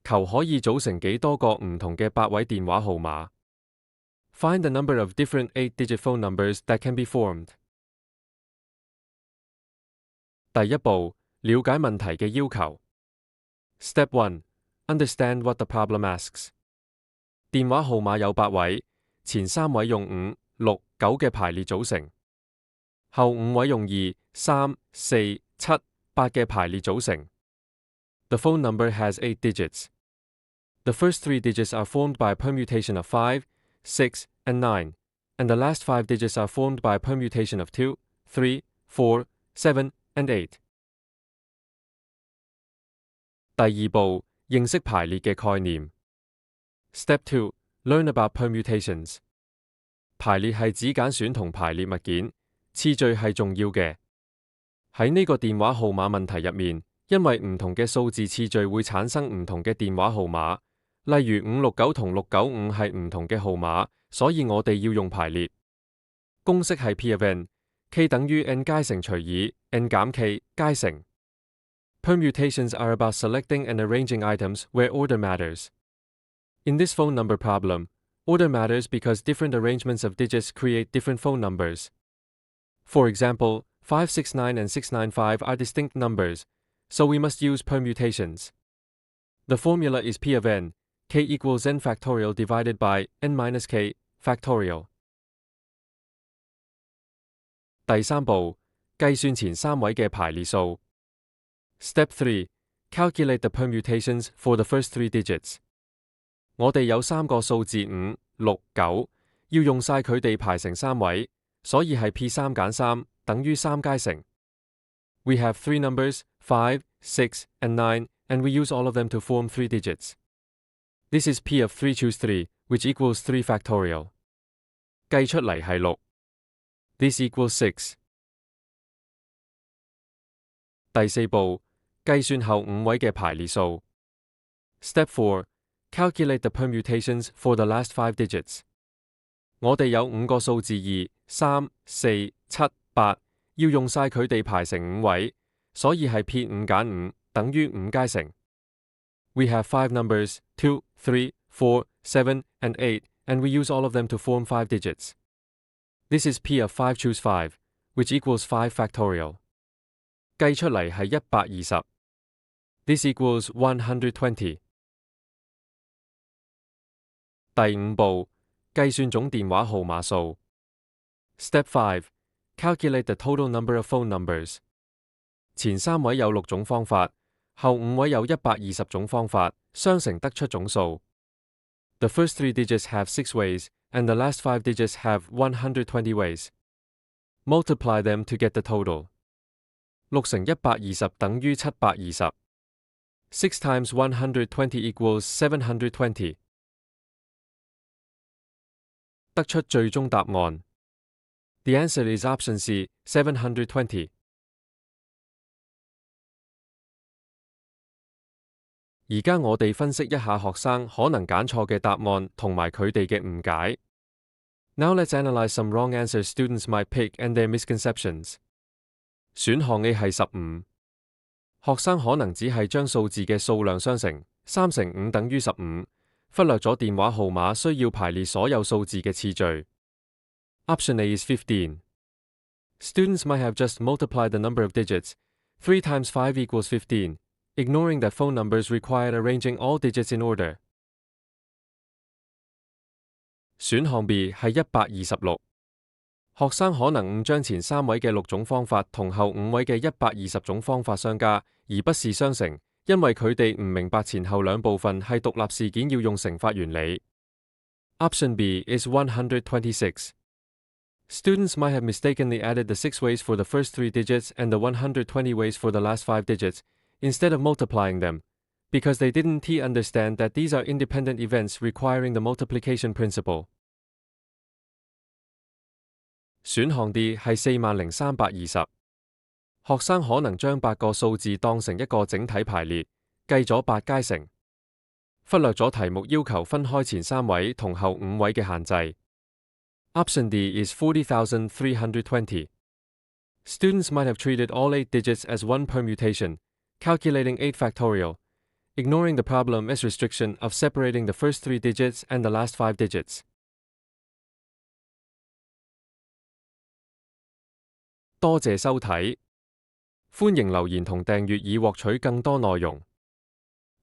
求可以組成幾多個唔同嘅8位電話號碼。Find the number of different 8-digit phone numbers that can be formed. 第一步，了解問題嘅要求。Step 1. Understand what the problem asks. 電話號碼有8位，前3位用5、6、9嘅排列組成，後5位用2、3、4、7、8嘅排列組成。The phone number has 8 digits. The first 3 digits are formed by a permutation of 5, 6, and 9, and the last 5 digits are formed by a permutation of 2, 3, 4, 7, and 8. 第二步，認識排列嘅概念。Step 2. Learn about permutations. 排列係指揀選同排列物件，次序係重要嘅。喺呢個電話號碼問題入面，因為唔同嘅數字次序會產生唔同嘅電話號碼，例如569同695係唔同嘅號碼，所以我哋要用排列。公式係 P of n，K 等於 n 階乘除以 n 減 K 階乘。Permutations are about selecting and arranging items where order matters. In this phone number problem, order matters because different arrangements of digits create different phone numbers. For example, 569 and 695 are distinct numbers, so we must use permutations. The formula is P of n, K equals n factorial divided by n minus K factorial. 第三步，計算前3位嘅排列數。Step 3. Calculate the permutations for the first 3 digits. 我哋有3個數字5、6、9，要用晒佢哋排成3位，所以係 P3 減3等於3階乘。We have 3 numbers, 5, 6, and 9, and we use all of them to form 3 digits. This is P of 3 choose 3, which equals 3 factorial. 計出嚟係6。This equals 6. 第四步，計算後5位嘅排列數。Step 4. Calculate the permutations for the last 5 digits. 我哋有5個數字2、3、4、7、8，要用晒佢哋排成5位，所以係 P5 減5等於5階乘。We have 5 numbers, 2, 3, 4, 7, and 8, and we use all of them to form 5 digits. This is P of 5 choose 5, which equals 5 factorial. 計出嚟係120。This equals 120. 第五步，計算總電話號碼數。Step 5. Calculate the total number of phone numbers. 前3位有6種方法，後5位有120種方法，相乘得出總數。The first 3 digits have 6 ways, and the last 5 digits have 120 ways. Multiply them to get the total. 6乘120等於720。6 times 120 equals 720. 得出最終答案。The answer is option C, 720. 而家我哋分析一下學生可能揀錯嘅答案同埋佢哋嘅誤解。Now let's analyze some wrong answers students might pick and their misconceptions. 選項 A 係15。學生可能只係將數字嘅數量相乘，3乘5等於15，忽略咗電話號碼需要排列所有數字嘅次序。Option A is 15. Students might have just multiplied the number of digits. 3 times 5 equals 15, ignoring that phone numbers required arranging all digits in order. 選項 B 係126。學生可能誤將前3位嘅6種方法同後5位嘅120種方法相加，而不是相乘，因為佢哋唔明白前後兩部分係獨立事件要用乘法原理。Option B is 126. Students might have mistakenly added the 6 ways for the first 3 digits and the 120 ways for the last 5 digits, instead of multiplying them, because they didn't understand that these are independent events requiring the multiplication principle. 選項 D 係40,320。學生可能將8個數字當成一個整體排列，計咗8階乘，忽略咗題目要求分開前3位同後5位嘅限制。Option D is 40,320. Students might have treated all 8 digits as one permutation, calculating 8 factorial, Ignoring the problem is restriction of separating the first 3 digits and the last 5 digits. 多謝收睇，歡迎留言同訂閱以獲取更多內容。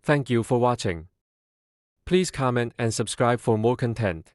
Thank you for watching. Please comment and subscribe for more content.